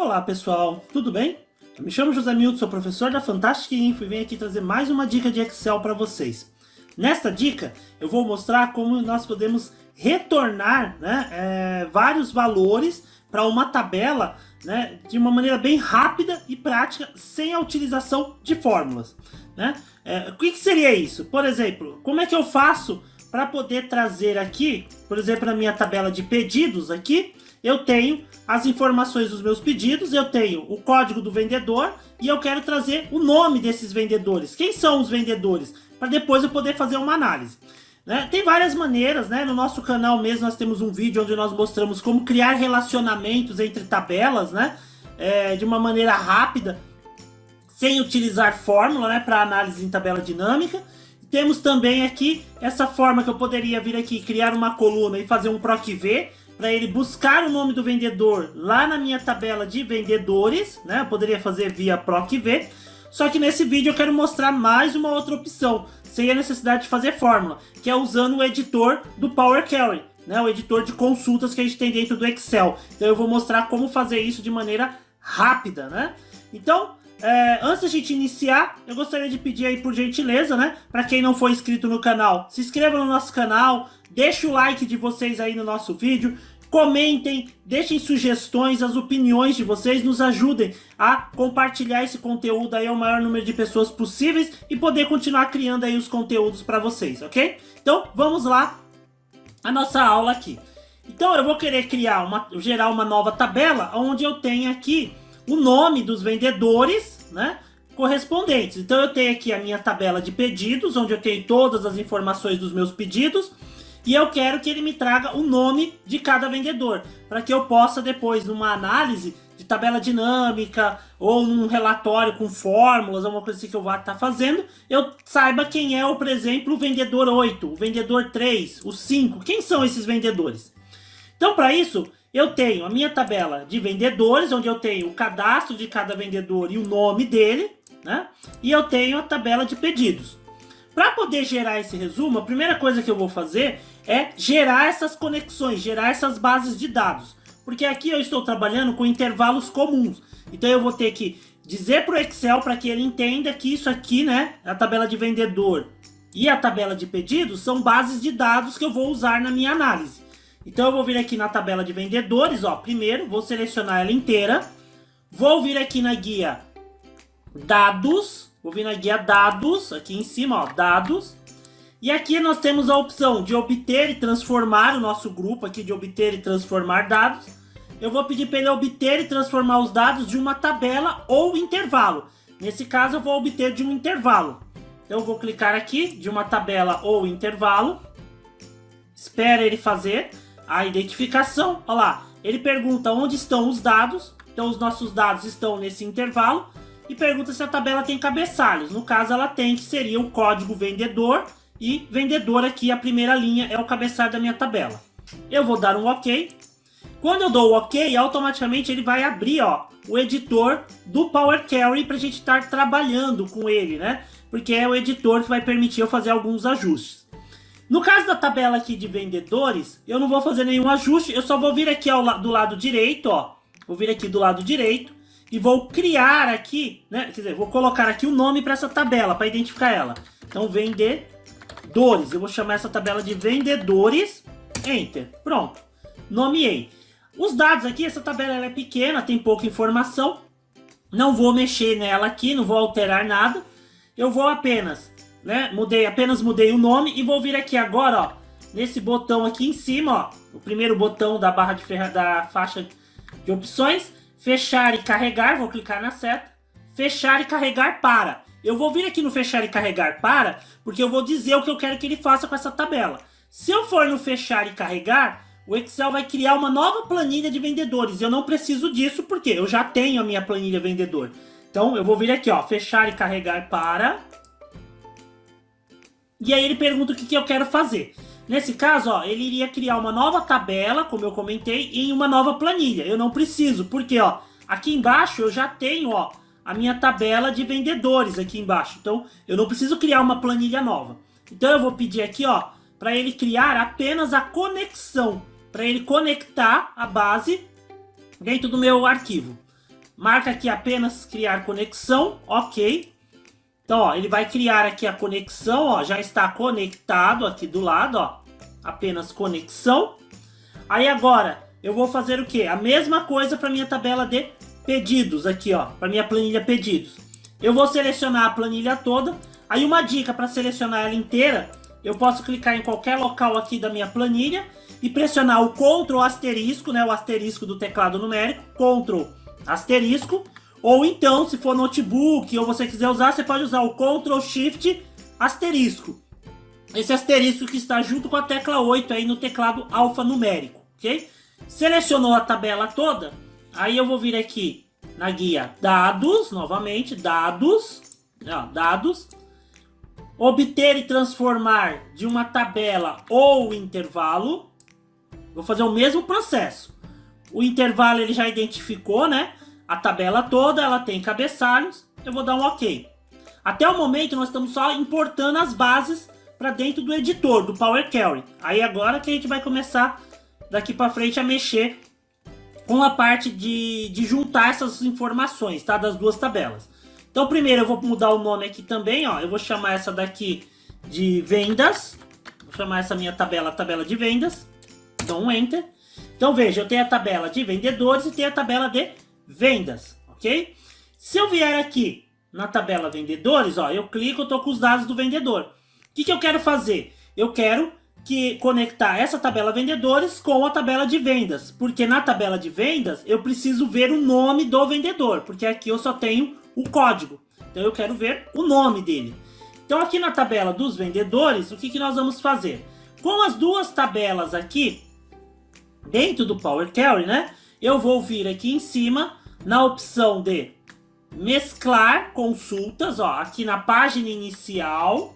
Olá pessoal, tudo bem? Eu me chamo José Milton, sou professor da Fantástica Info e venho aqui trazer mais uma dica de Excel para vocês. Nesta dica eu vou mostrar como nós podemos retornar vários valores para uma tabela de uma maneira bem rápida e prática, sem a utilização de fórmulas. O que seria isso? Por exemplo, como é que eu faço para poder trazer aqui, por exemplo, na minha tabela de pedidos aqui, eu tenho as informações dos meus pedidos, eu tenho o código do vendedor e eu quero trazer o nome desses vendedores. Quem são os vendedores? Para depois eu poder fazer uma análise. Tem várias maneiras, no nosso canal mesmo nós temos um vídeo onde nós mostramos como criar relacionamentos entre tabelas, de uma maneira rápida, sem utilizar fórmula, para análise em tabela dinâmica. Temos também aqui essa forma que eu poderia vir aqui, criar uma coluna e fazer um PROC-V, para ele buscar o nome do vendedor lá na minha tabela de vendedores, Eu poderia fazer via PROC-V, só que nesse vídeo eu quero mostrar mais uma outra opção, sem a necessidade de fazer fórmula, que é usando o editor do Power Query, o editor de consultas que a gente tem dentro do Excel. Então eu vou mostrar como fazer isso de maneira rápida, Então, antes da gente iniciar, eu gostaria de pedir aí por gentileza, para quem não for inscrito no canal, se inscreva no nosso canal, deixe o like de vocês aí no nosso vídeo, comentem, deixem sugestões, as opiniões de vocês nos ajudem a compartilhar esse conteúdo aí ao maior número de pessoas possíveis e poder continuar criando aí os conteúdos para vocês, ok? Então, vamos lá a nossa aula aqui. Então, eu vou querer gerar uma nova tabela onde eu tenho aqui o nome dos vendedores, correspondentes. Então eu tenho aqui a minha tabela de pedidos, onde eu tenho todas as informações dos meus pedidos, e eu quero que ele me traga o nome de cada vendedor, para que eu possa depois, numa análise de tabela dinâmica, ou num relatório com fórmulas, alguma coisa assim que eu vá estar fazendo, eu saiba quem é, por exemplo, o vendedor 8, o vendedor 3, o 5, quem são esses vendedores. Então, para isso, eu tenho a minha tabela de vendedores, onde eu tenho o cadastro de cada vendedor e o nome dele, e eu tenho a tabela de pedidos. Para poder gerar esse resumo, a primeira coisa que eu vou fazer é gerar essas conexões, gerar essas bases de dados. Porque aqui eu estou trabalhando com intervalos comuns. Então eu vou ter que dizer para o Excel, para que ele entenda que isso aqui, a tabela de vendedor e a tabela de pedidos, são bases de dados que eu vou usar na minha análise. Então eu vou vir aqui na tabela de vendedores, primeiro vou selecionar ela inteira, vou vir aqui na guia dados, aqui em cima, dados, e aqui nós temos a opção de obter e transformar, o nosso grupo aqui de obter e transformar dados. Eu vou pedir para ele obter e transformar os dados de uma tabela ou intervalo. Nesse caso eu vou obter de um intervalo. Então eu vou clicar aqui, de uma tabela ou intervalo, espera ele fazer a identificação. Olha lá, ele pergunta onde estão os dados, então os nossos dados estão nesse intervalo, e pergunta se a tabela tem cabeçalhos. No caso ela tem, que seria o código vendedor, e vendedor aqui, a primeira linha, é o cabeçalho da minha tabela. Eu vou dar um OK. Quando eu dou o OK, automaticamente ele vai abrir o editor do Power Query para a gente estar trabalhando com ele, porque é o editor que vai permitir eu fazer alguns ajustes. No caso da tabela aqui de vendedores, eu não vou fazer nenhum ajuste, eu só vou vir aqui do lado direito, vou vir aqui do lado direito e vou criar aqui, quer dizer, vou colocar aqui o nome para essa tabela, para identificar ela. Então, vendedores, eu vou chamar essa tabela de vendedores, Enter, pronto, nomeei. Os dados aqui, essa tabela ela é pequena, tem pouca informação, não vou mexer nela aqui, não vou alterar nada, eu vou apenas... apenas mudei o nome e vou vir aqui agora, nesse botão aqui em cima, o primeiro botão da barra da faixa de opções, fechar e carregar, vou clicar na seta, fechar e carregar para. Eu vou vir aqui no fechar e carregar para, porque eu vou dizer o que eu quero que ele faça com essa tabela. Se eu for no fechar e carregar, o Excel vai criar uma nova planilha de vendedores. Eu não preciso disso porque eu já tenho a minha planilha vendedor. Então eu vou vir aqui, fechar e carregar para... E aí ele pergunta o que eu quero fazer. Nesse caso, ele iria criar uma nova tabela, como eu comentei, em uma nova planilha. Eu não preciso, porque aqui embaixo eu já tenho a minha tabela de vendedores aqui embaixo. Então eu não preciso criar uma planilha nova. Então eu vou pedir aqui para ele criar apenas a conexão, para ele conectar a base dentro do meu arquivo. marca aqui apenas criar conexão, ok. Então, ó, ele vai criar aqui a conexão, ó, já está conectado aqui do lado, ó, apenas conexão. Aí agora, eu vou fazer o quê? A mesma coisa para minha tabela de pedidos aqui, ó, para minha planilha pedidos. Eu vou selecionar a planilha toda. Aí uma dica para selecionar ela inteira, eu posso clicar em qualquer local aqui da minha planilha e pressionar o Ctrl asterisco, né, o asterisco do teclado numérico, Ctrl asterisco, ou então, se for notebook ou você quiser usar, você pode usar o Ctrl Shift asterisco. Esse asterisco que está junto com a tecla 8 aí no teclado alfanumérico, ok? Selecionou a tabela toda, aí eu vou vir aqui na guia Dados, novamente, Dados, ó, Dados, obter e transformar de uma tabela ou intervalo. Vou fazer o mesmo processo. O intervalo ele já identificou, né? A tabela toda, ela tem cabeçalhos. Eu vou dar um OK. Até o momento nós estamos só importando as bases para dentro do editor, do Power Query. Aí agora que a gente vai começar daqui para frente a mexer com a parte de juntar essas informações, tá? Das duas tabelas. Então primeiro eu vou mudar o nome aqui também, ó. Eu vou chamar essa daqui de vendas. Vou chamar essa minha tabela de vendas. Dou um Enter. Então veja, eu tenho a tabela de vendedores e tenho a tabela de vendas, ok? Se eu vier aqui na tabela vendedores, ó, eu clico, eu tô com os dados do vendedor. O que eu quero fazer? Eu quero conectar essa tabela vendedores com a tabela de vendas, porque na tabela de vendas eu preciso ver o nome do vendedor, porque aqui eu só tenho o código, então eu quero ver o nome dele. Então aqui na tabela dos vendedores, o que nós vamos fazer? Com as duas tabelas aqui, dentro do Power Query, né? Eu vou vir aqui em cima, na opção de mesclar consultas, ó, aqui na página inicial,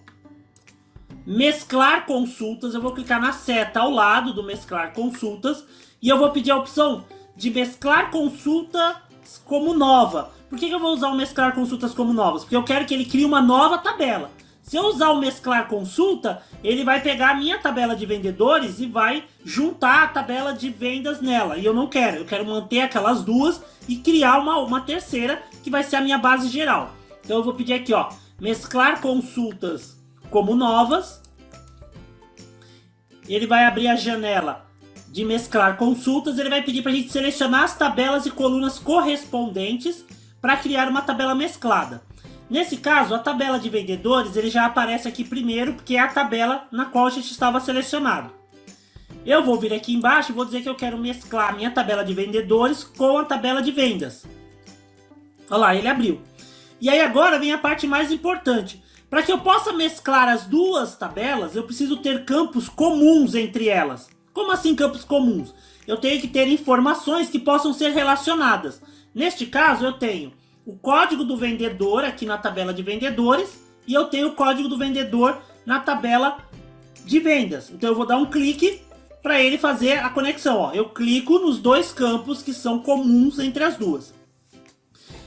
mesclar consultas, eu vou clicar na seta ao lado do mesclar consultas, e eu vou pedir a opção de mesclar consultas como nova. Por que eu vou usar o mesclar consultas como novas? Porque eu quero que ele crie uma nova tabela. Se eu usar o mesclar consulta, ele vai pegar a minha tabela de vendedores e vai juntar a tabela de vendas nela. E eu não quero, eu quero manter aquelas duas e criar uma terceira que vai ser a minha base geral. Então eu vou pedir aqui, ó, mesclar consultas como novas. Ele vai abrir a janela de mesclar consultas, ele vai pedir para a gente selecionar as tabelas e colunas correspondentes para criar uma tabela mesclada. Nesse caso, a tabela de vendedores ele já aparece aqui primeiro, porque é a tabela na qual a gente estava selecionado. Eu vou vir aqui embaixo e vou dizer que eu quero mesclar a minha tabela de vendedores com a tabela de vendas. Olha lá, ele abriu. E aí agora vem a parte mais importante. Para que eu possa mesclar as duas tabelas, eu preciso ter campos comuns entre elas. Como assim campos comuns? Eu tenho que ter informações que possam ser relacionadas. Neste caso, eu tenho o código do vendedor aqui na tabela de vendedores e eu tenho o código do vendedor na tabela de vendas. Então eu vou dar um clique para ele fazer a conexão. Ó. Eu clico nos dois campos que são comuns entre as duas.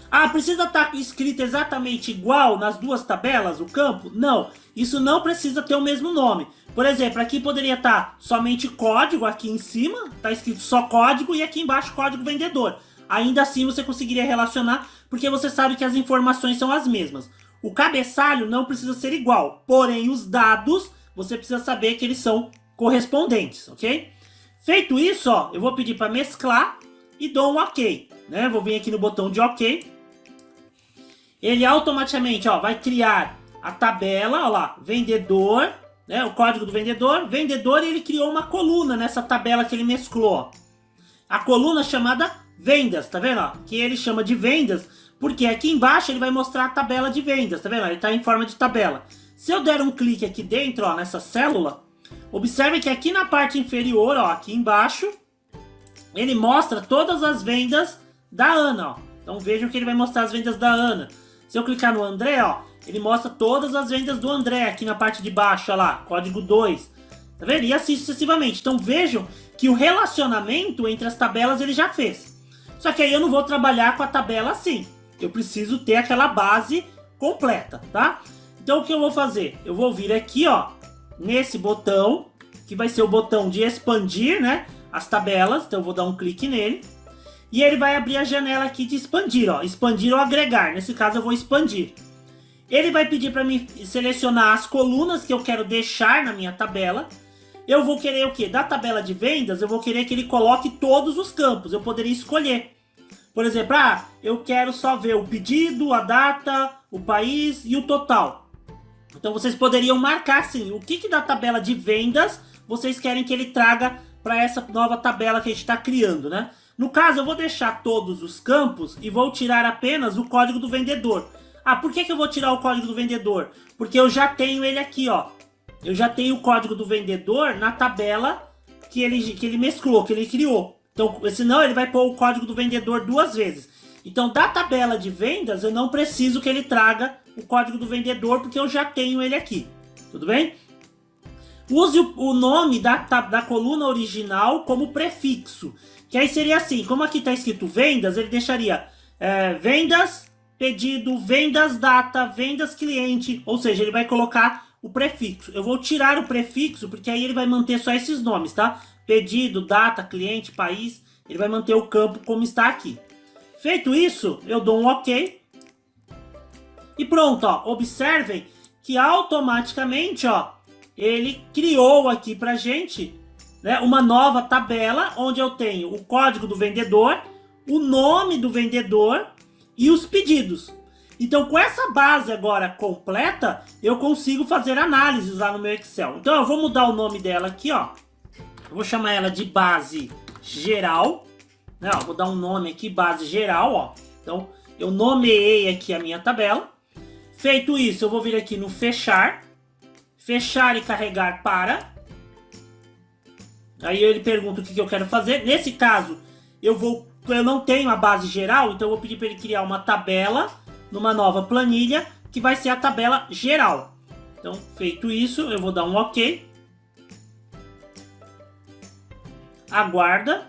Ah, precisa estar escrito exatamente igual nas duas tabelas o campo? Não, isso não precisa ter o mesmo nome. Por exemplo, aqui poderia estar somente código aqui em cima, está escrito só código e aqui embaixo código vendedor. Ainda assim você conseguiria relacionar, porque você sabe que as informações são as mesmas. O cabeçalho não precisa ser igual, porém os dados você precisa saber que eles são correspondentes, ok? Feito isso, ó, eu vou pedir para mesclar e dou um OK. Né? Vou vir aqui no botão de OK. Ele automaticamente ó, vai criar a tabela, ó lá, vendedor, né, o código do vendedor, vendedor, e ele criou uma coluna nessa tabela que ele mesclou. Ó. A coluna chamada vendas, tá vendo? Ó? Que ele chama de vendas, porque aqui embaixo ele vai mostrar a tabela de vendas, tá vendo? Ele está em forma de tabela. Se eu der um clique aqui dentro, ó, nessa célula, observe que aqui na parte inferior, ó, aqui embaixo, ele mostra todas as vendas da Ana. Ó. Então vejam que ele vai mostrar as vendas da Ana. Se eu clicar no André, ó, ele mostra todas as vendas do André aqui na parte de baixo, ó lá, código 2. Tá vendo? E assim sucessivamente. Então vejam que o relacionamento entre as tabelas ele já fez. Só que aí eu não vou trabalhar com a tabela assim. Eu preciso ter aquela base completa, tá? Então o que eu vou fazer? Eu vou vir aqui, ó, nesse botão, que vai ser o botão de expandir, né, as tabelas. Então eu vou dar um clique nele. E ele vai abrir a janela aqui de expandir, ó. Expandir ou agregar. Nesse caso eu vou expandir. Ele vai pedir para mim selecionar as colunas que eu quero deixar na minha tabela. Eu vou querer o quê? Da tabela de vendas, eu vou querer que ele coloque todos os campos. Eu poderia escolher. Por exemplo, eu quero só ver o pedido, a data, o país e o total. Então vocês poderiam marcar sim o que da tabela de vendas vocês querem que ele traga para essa nova tabela que a gente está criando, né? No caso, eu vou deixar todos os campos e vou tirar apenas o código do vendedor. Por que eu vou tirar o código do vendedor? Porque eu já tenho ele aqui, ó. Eu já tenho o código do vendedor na tabela que ele mesclou, que ele criou. Então, senão ele vai pôr o código do vendedor 2 vezes. Então, da tabela de vendas, eu não preciso que ele traga o código do vendedor, porque eu já tenho ele aqui. Tudo bem? Use o nome da coluna original como prefixo. Que aí seria assim, como aqui está escrito vendas, ele deixaria vendas, pedido, vendas, data, vendas, cliente. Ou seja, ele vai colocar o prefixo. Eu vou tirar o prefixo, porque aí ele vai manter só esses nomes, tá? Pedido, data, cliente, país. Ele vai manter o campo como está aqui. Feito isso, eu dou um OK. E pronto, ó. Observem que automaticamente, ó, ele criou aqui pra gente, né, uma nova tabela onde eu tenho o código do vendedor, o nome do vendedor e os pedidos. Então, com essa base agora completa, eu consigo fazer análises lá no meu Excel. Então, eu vou mudar o nome dela aqui, ó. Eu vou chamar ela de base geral, né? Ó, vou dar um nome aqui, base geral, ó. Então, eu nomeei aqui a minha tabela. Feito isso, eu vou vir aqui no fechar. Fechar e carregar para. Aí ele pergunta o que eu quero fazer. Nesse caso, eu não tenho a base geral, então eu vou pedir para ele criar uma tabela numa nova planilha, que vai ser a tabela geral. Então, feito isso, eu vou dar um OK. Aguarda.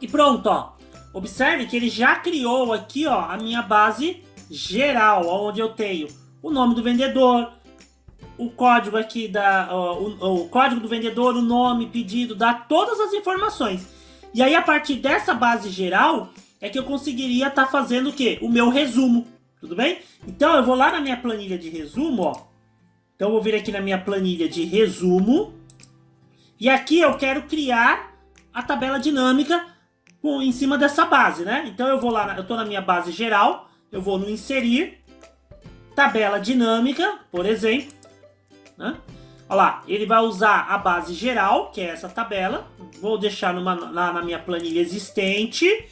E pronto, ó. Observe que ele já criou aqui, ó, a minha base geral, onde eu tenho o nome do vendedor, o código aqui o código do vendedor, o nome, pedido, dá todas as informações. E aí, a partir dessa base geral, é que eu conseguiria estar fazendo o quê? O meu resumo. Tudo bem? Então, eu vou lá na minha planilha de resumo, ó. Então, eu vou vir aqui na minha planilha de resumo. E aqui eu quero criar a tabela dinâmica em cima dessa base, né? Então, eu vou lá, eu estou na minha base geral, eu vou no inserir, tabela dinâmica, por exemplo, né? Olha lá, ele vai usar a base geral, que é essa tabela. Vou deixar na minha planilha existente,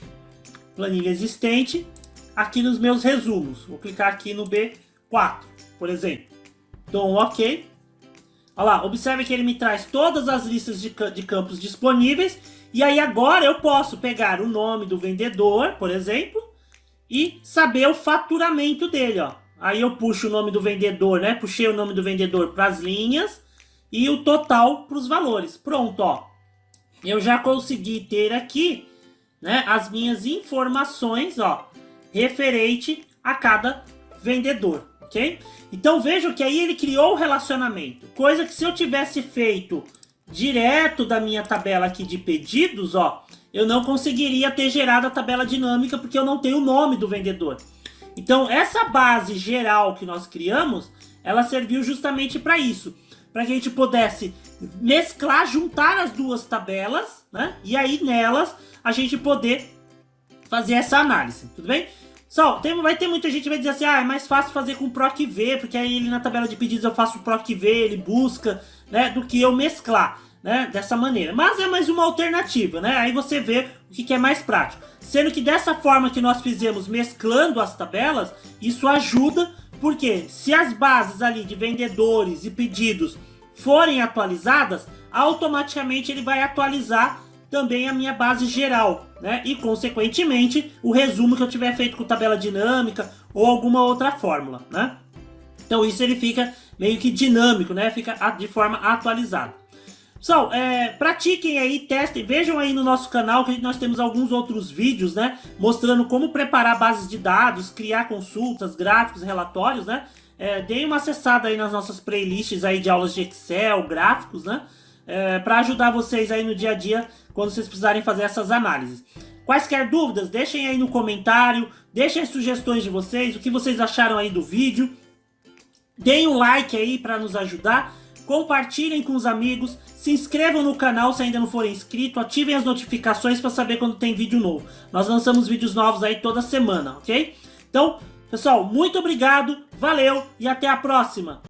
aqui nos meus resumos. Vou clicar aqui no B4, por exemplo. Dou um OK. Olha lá, observe que ele me traz todas as listas de campos disponíveis. E aí agora eu posso pegar o nome do vendedor, por exemplo, e saber o faturamento dele, ó. Aí eu puxo o nome do vendedor, né? Puxei o nome do vendedor para as linhas e o total para os valores. Pronto, ó. Eu já consegui ter aqui, né, as minhas informações, ó, referente a cada vendedor, ok? Então vejam que aí ele criou o relacionamento, coisa que se eu tivesse feito direto da minha tabela aqui de pedidos, ó, eu não conseguiria ter gerado a tabela dinâmica porque eu não tenho o nome do vendedor. Então essa base geral que nós criamos, ela serviu justamente para isso, para que a gente pudesse mesclar, juntar as duas tabelas, né? E aí nelas a gente poder fazer essa análise, tudo bem? Só, vai ter muita gente que vai dizer assim, é mais fácil fazer com o PROC-V, porque aí ele na tabela de pedidos eu faço o PROC-V, ele busca, né, do que eu mesclar, né, dessa maneira. Mas é mais uma alternativa, né? Aí você vê o que é mais prático. Sendo que dessa forma que nós fizemos, mesclando as tabelas, isso ajuda, porque se as bases ali de vendedores e pedidos forem atualizadas, automaticamente ele vai atualizar também a minha base geral, né? E consequentemente o resumo que eu tiver feito com tabela dinâmica ou alguma outra fórmula, né? Então isso ele fica meio que dinâmico, né? Fica de forma atualizada. Pessoal, pratiquem aí, testem, vejam aí no nosso canal que nós temos alguns outros vídeos, né? Mostrando como preparar bases de dados, criar consultas, gráficos, relatórios, né? Deem uma acessada aí nas nossas playlists aí de aulas de Excel, gráficos, né? Para ajudar vocês aí no dia a dia quando vocês precisarem fazer essas análises. Quaisquer dúvidas, deixem aí no comentário, deixem as sugestões de vocês, o que vocês acharam aí do vídeo. Deem um like aí para nos ajudar, compartilhem com os amigos, se inscrevam no canal se ainda não forem inscritos, ativem as notificações para saber quando tem vídeo novo. Nós lançamos vídeos novos aí toda semana, ok? Então, pessoal, muito obrigado, valeu e até a próxima!